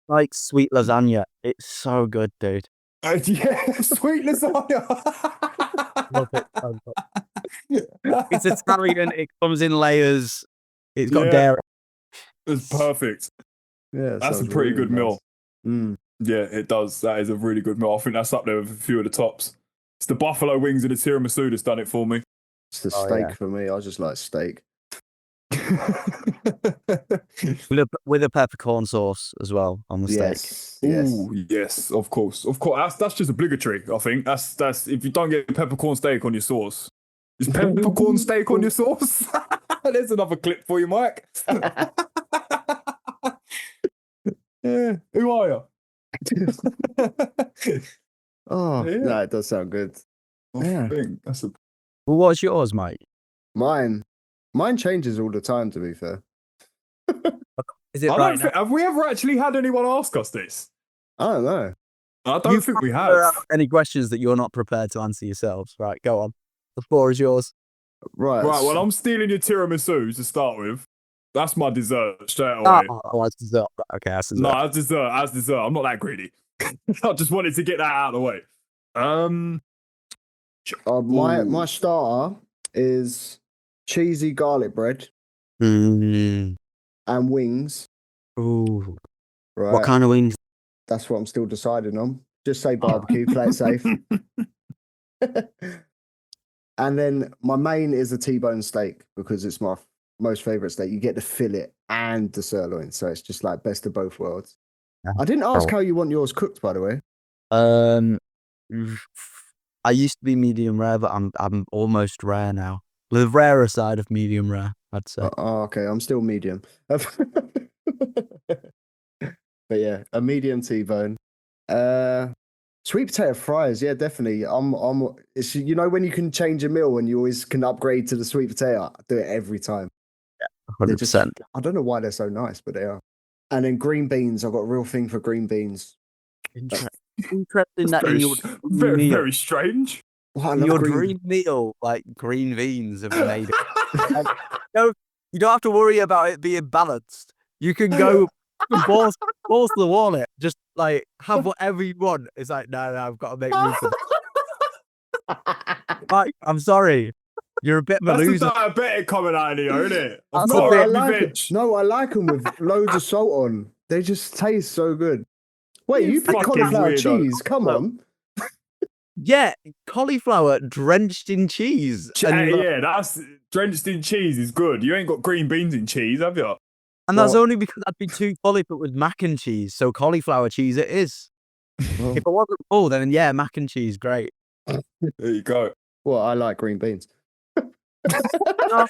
Speaker 3: Like sweet lasagna. It's so good, dude.
Speaker 2: Yeah, sweet lasagna.
Speaker 3: Love it. It's Italian. It comes in layers. It's got dairy.
Speaker 2: It's perfect.
Speaker 1: Yeah,
Speaker 2: that's a pretty good meal. Yeah, it does. That is a really good meal. I think that's up there with a few of the tops. It's the buffalo wings and the tiramisu that's done it for me.
Speaker 1: It's the steak for me. I just like steak.
Speaker 3: With a peppercorn sauce as well on the steak.
Speaker 1: Yes.
Speaker 2: Ooh, yes, of course. That's just obligatory. I think that's if you don't get peppercorn steak on your sauce, is peppercorn steak on your sauce? There's another clip for you, Mike. Yeah, who are you?
Speaker 1: Oh,
Speaker 2: Yeah.
Speaker 1: no, it does sound good.
Speaker 2: I think that's a.
Speaker 3: Well, what's yours, mate?
Speaker 1: Mine changes all the time, to be fair.
Speaker 3: Is it
Speaker 2: I
Speaker 3: right
Speaker 2: don't think,
Speaker 3: now?
Speaker 2: have we ever actually had anyone ask us this?
Speaker 1: I don't know.
Speaker 2: I don't think we have.
Speaker 3: Any questions that you're not prepared to answer yourselves? Right, go on. The floor is yours.
Speaker 1: Right.
Speaker 2: Right, well, I'm stealing your tiramisu to start with. That's my dessert straight away.
Speaker 3: Oh, that's dessert. Okay, that's dessert.
Speaker 2: No, as dessert. I'm not that greedy. I just wanted to get that out of the way.
Speaker 1: My starter is cheesy garlic bread
Speaker 3: Mm.
Speaker 1: and wings.
Speaker 3: Ooh.
Speaker 1: Right.
Speaker 3: What kind of wings?
Speaker 1: That's what I'm still deciding on. Just say barbecue, play it safe. And then my main is a T-bone steak because it's my most favorite steak. You get the fillet and the sirloin, so it's just like best of both worlds.
Speaker 3: Yeah.
Speaker 1: I didn't ask how you want yours cooked, by the way.
Speaker 3: I used to be medium rare, but I'm almost rare now. The rarer side of medium rare, I'd say.
Speaker 1: Okay, I'm still medium. But yeah, a medium T-bone. Sweet potato fries, yeah, definitely. It's, you know, when you can change a meal and you always can upgrade to the sweet potato. I do it every time.
Speaker 3: 100%.
Speaker 1: I don't know why they're so nice, but they are. And then green beans. I've got a real thing for green beans.
Speaker 3: Interesting that in your
Speaker 2: very,
Speaker 3: meal,
Speaker 2: very strange.
Speaker 1: Well, I
Speaker 3: in
Speaker 1: love
Speaker 3: your
Speaker 1: green.
Speaker 3: dream meal, like green beans have made it. Like, you don't have to worry about it being balanced. You can go balls to the wall it. Just like have whatever you want. It's like, no, I've got to make room for that. Like, I'm sorry. You're a bit of a
Speaker 2: That's the
Speaker 3: loser.
Speaker 2: diabetic coming out of you, isn't it? Of
Speaker 3: That's
Speaker 1: No,
Speaker 2: course,
Speaker 1: I
Speaker 2: me
Speaker 1: like
Speaker 2: veg.
Speaker 1: it. No, I like them with loads of salt on. They just taste so good. Wait,
Speaker 2: You
Speaker 1: you picked
Speaker 2: fucking
Speaker 1: cauliflower
Speaker 2: weirdo.
Speaker 1: cheese? Come on.
Speaker 3: Yeah, cauliflower drenched in cheese.
Speaker 2: Yeah, that's drenched in cheese is good. You ain't got green beans in cheese, have you?
Speaker 3: And that's
Speaker 1: Well-
Speaker 3: only because I'd be too full if it was mac and cheese. So cauliflower cheese it is.
Speaker 1: Well,
Speaker 3: If I wasn't full, then yeah, mac and cheese, great.
Speaker 2: There you go.
Speaker 1: well, I like green beans.
Speaker 3: No,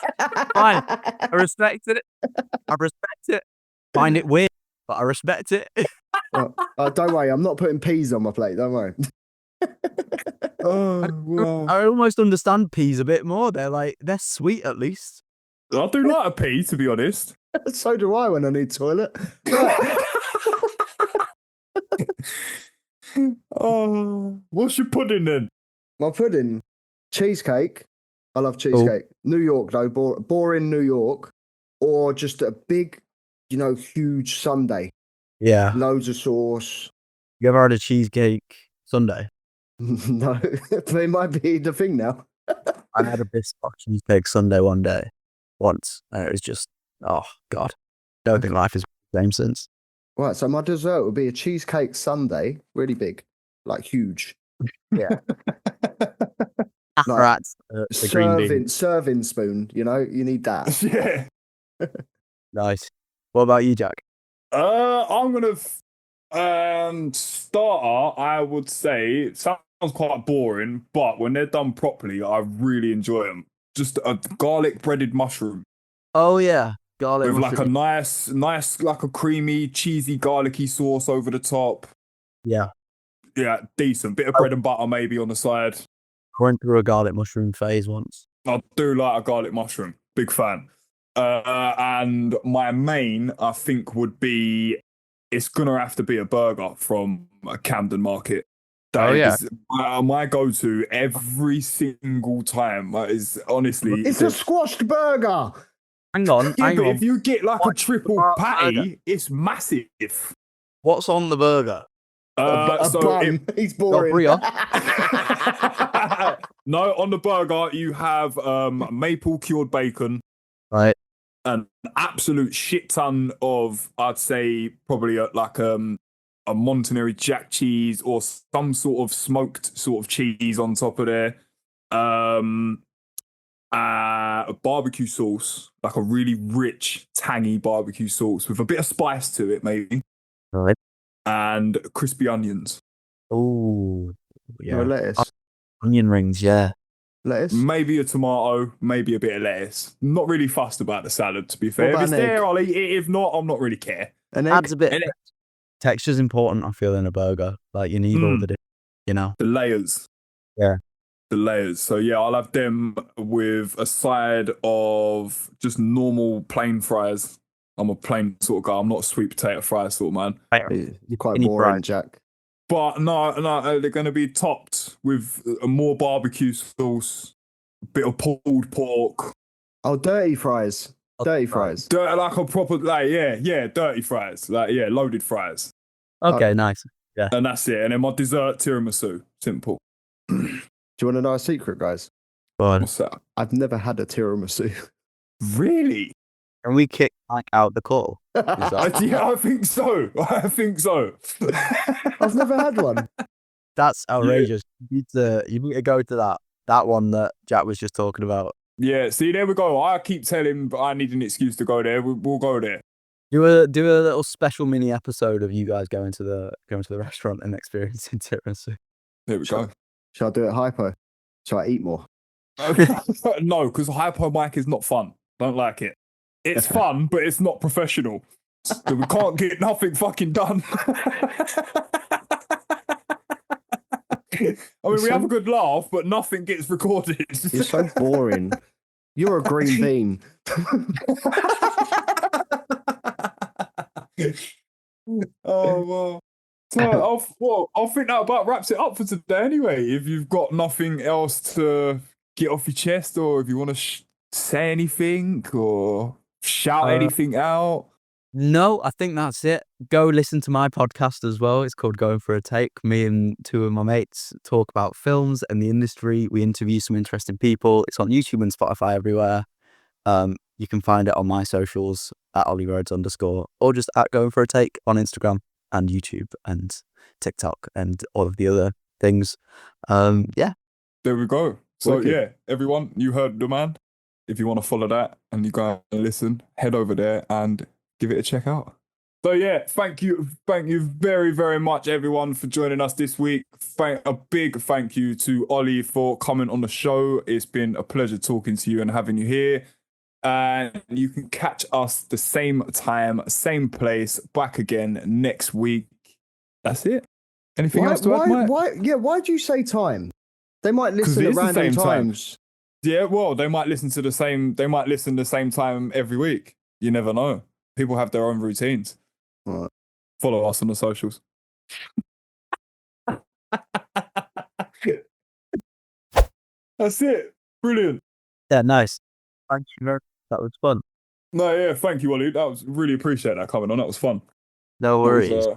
Speaker 3: fine. I respect it. I respect it. Find it weird, but I respect it.
Speaker 1: Well, don't worry, I'm not putting peas on my plate. Don't worry.
Speaker 2: Oh, wow.
Speaker 3: I almost understand peas a bit more. They're sweet at least.
Speaker 2: I do like a pea, to be honest.
Speaker 1: So do I when I need toilet. Right.
Speaker 2: Oh, what's your pudding then?
Speaker 1: My pudding, cheesecake. I love cheesecake. New York though, boring New York, or just a big, huge sundae.
Speaker 3: Yeah.
Speaker 1: Loads of sauce.
Speaker 3: You ever had a cheesecake sundae?
Speaker 1: No, they might be the thing now.
Speaker 3: I had a biscuit cheesecake sundae once, and it was just, oh God, don't think life is the same since.
Speaker 1: Right, so my dessert would be a cheesecake sundae, really big, like huge.
Speaker 3: Yeah.
Speaker 1: Like,
Speaker 3: Rats, the green bean.
Speaker 1: serving spoon, you need that.
Speaker 2: Yeah.
Speaker 3: Nice. What about you, Jack?
Speaker 2: I'm gonna starter. I would say it sounds quite boring, but when they're done properly, I really enjoy them. Just a garlic breaded mushroom
Speaker 3: Oh yeah, garlic
Speaker 2: with like a
Speaker 3: mushroom.
Speaker 2: nice, like a creamy, cheesy, garlicky sauce over the top.
Speaker 3: Yeah,
Speaker 2: Yeah, decent. Bit of bread and butter maybe on the side.
Speaker 3: I went through a garlic mushroom phase once.
Speaker 2: I do like a garlic mushroom. Big fan. And my main, I think, would be it's gonna have to be a burger from a Camden Market. That is my go-to every single time. That is honestly.
Speaker 1: It's a squashed burger.
Speaker 3: Hang on,
Speaker 2: Yeah,
Speaker 3: hang
Speaker 2: but
Speaker 3: on.
Speaker 2: if you get like a
Speaker 3: What's
Speaker 2: triple
Speaker 3: the
Speaker 2: patty,
Speaker 3: burger?
Speaker 2: it's massive.
Speaker 3: What's on the burger?
Speaker 1: A
Speaker 2: So
Speaker 1: bun. He's boring.
Speaker 3: brioche.
Speaker 2: no, on the burger you have maple cured bacon,
Speaker 3: Right.
Speaker 2: an absolute shit ton of, I'd say, probably a Montenary jack cheese or some sort of smoked sort of cheese on top of there. a barbecue sauce, like a really rich, tangy barbecue sauce with a bit of spice to it, maybe,
Speaker 3: Right.
Speaker 2: and crispy onions.
Speaker 3: Oh,
Speaker 1: No
Speaker 3: yeah.
Speaker 1: lettuce.
Speaker 3: Onion rings, yeah.
Speaker 1: Lettuce.
Speaker 2: Maybe a tomato, maybe a bit of lettuce. Not really fussed about the salad, to be
Speaker 1: What
Speaker 2: fair. If
Speaker 1: about
Speaker 2: it's
Speaker 1: an
Speaker 2: there,
Speaker 1: egg?
Speaker 2: I'll eat it. If not, I'm not really care.
Speaker 1: An egg.
Speaker 3: Adds a bit.
Speaker 2: And
Speaker 3: Texture's important, I feel, in a burger. Like, you need all the, you know.
Speaker 2: the layers.
Speaker 3: Yeah.
Speaker 2: The layers. So yeah, I'll have them with a side of just normal plain fries. I'm a plain sort of guy. I'm not a sweet potato fry sort of man.
Speaker 1: You're quite
Speaker 3: Any
Speaker 1: boring,
Speaker 3: fries.
Speaker 1: Jack.
Speaker 2: But no, they're going to be topped with a more barbecue sauce, a bit of pulled pork,
Speaker 1: Oh, dirty fries. Dirty fries.
Speaker 2: like a proper, like yeah, dirty fries, like yeah, loaded fries,
Speaker 3: Okay, nice. Yeah.
Speaker 2: and that's it. And then my dessert tiramisu, simple.
Speaker 1: Do you want to know a secret, guys?
Speaker 3: But
Speaker 2: What's that?
Speaker 1: I've never had a tiramisu.
Speaker 2: Really?
Speaker 3: can we kick Mike out the call? Is that-
Speaker 2: Yeah, I think so. I think so.
Speaker 1: I've never had one.
Speaker 3: That's outrageous. You need to go to that one that Jack was just talking about.
Speaker 2: Yeah, see, there we go. I keep telling, but I need an excuse to go there. We'll go there.
Speaker 3: Do a little special mini episode of you guys going to the restaurant and experiencing tiramisu.
Speaker 2: There we go.
Speaker 1: Shall I do it hypo? Shall I eat more?
Speaker 2: No, because hypo mic is not fun. Don't like it. It's fun, but it's not professional. So we can't get nothing fucking done. I mean, we have a good laugh, but nothing gets recorded.
Speaker 1: You're so boring. You're a green bean.
Speaker 2: Oh, well. So I think that about wraps it up for today anyway. If you've got nothing else to get off your chest, or if you want to say anything or shout anything out.
Speaker 3: No, I think that's it. Go listen to my podcast as well. It's called Going for a Take. Me and two of my mates talk about films and the industry. We interview some interesting people. It's on YouTube and Spotify everywhere. You can find it on my socials at Olly Rhodes _ or just at Going for a Take on Instagram and YouTube and TikTok and all of the other things. Yeah.
Speaker 2: There we go. So
Speaker 1: Wicked.
Speaker 2: yeah, everyone, you heard the man. If you want to follow that and you go and listen, head over there and give it a check out. So yeah, thank you very, very much, everyone, for joining us this week. A big thank you to Olly for coming on the show. It's been a pleasure talking to you and having you here. And you can catch us the same time, same place, back again next week. That's it. Anything else to add, Mike?
Speaker 1: Why'd you say time? They might
Speaker 2: 'Cause
Speaker 1: listen
Speaker 2: it
Speaker 1: at
Speaker 2: is the
Speaker 1: random
Speaker 2: same time.
Speaker 1: times.
Speaker 2: Yeah, well, they might listen the same time every week. You never know. People have their own routines.
Speaker 1: Right.
Speaker 2: Follow us on the socials. That's it. Brilliant.
Speaker 3: Yeah, nice. Thank you very much. That was fun.
Speaker 2: No, yeah, thank you, Ollie. That was really appreciate that coming on. That was fun.
Speaker 3: No
Speaker 2: That was,
Speaker 3: worries.